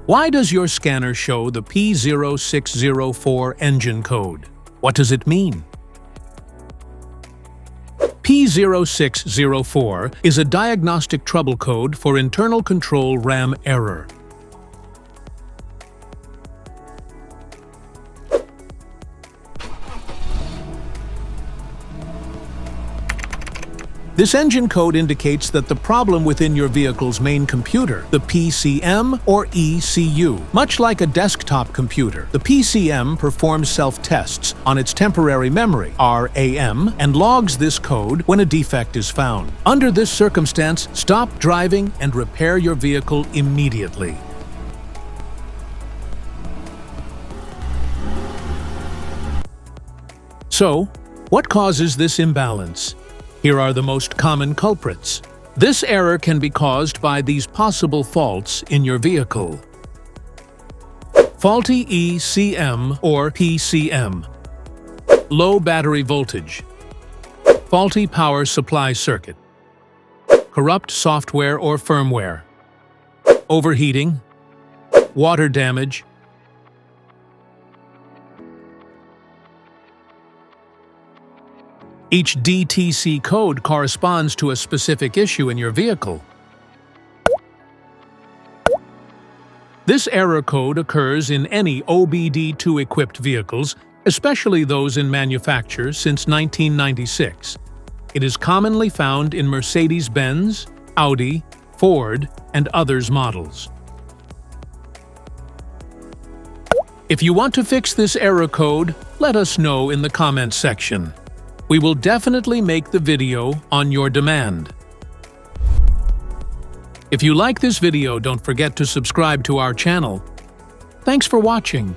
Why does your scanner show the P0604 engine code? What does it mean? P0604 is a diagnostic trouble code for internal control RAM error. This engine code indicates that the problem within your vehicle's main computer, the PCM or ECU. Much like a desktop computer, the PCM performs self-tests on its temporary memory, RAM, and logs this code when a defect is found. Under this circumstance, stop driving and repair your vehicle immediately. So, what causes this imbalance? Here are the most common culprits. This error can be caused by these possible faults in your vehicle. Faulty ECM or PCM. Low battery voltage. Faulty power supply circuit. Corrupt software or firmware. Overheating. Water damage. Each DTC code corresponds to a specific issue in your vehicle. This error code occurs in any OBD2-equipped vehicles, especially those in manufacture since 1996. It is commonly found in Mercedes-Benz, Audi, Ford, and others models. If you want to fix this error code, let us know in the comments section. We will definitely make the video on your demand. If you like this video, don't forget to subscribe to our channel. Thanks for watching.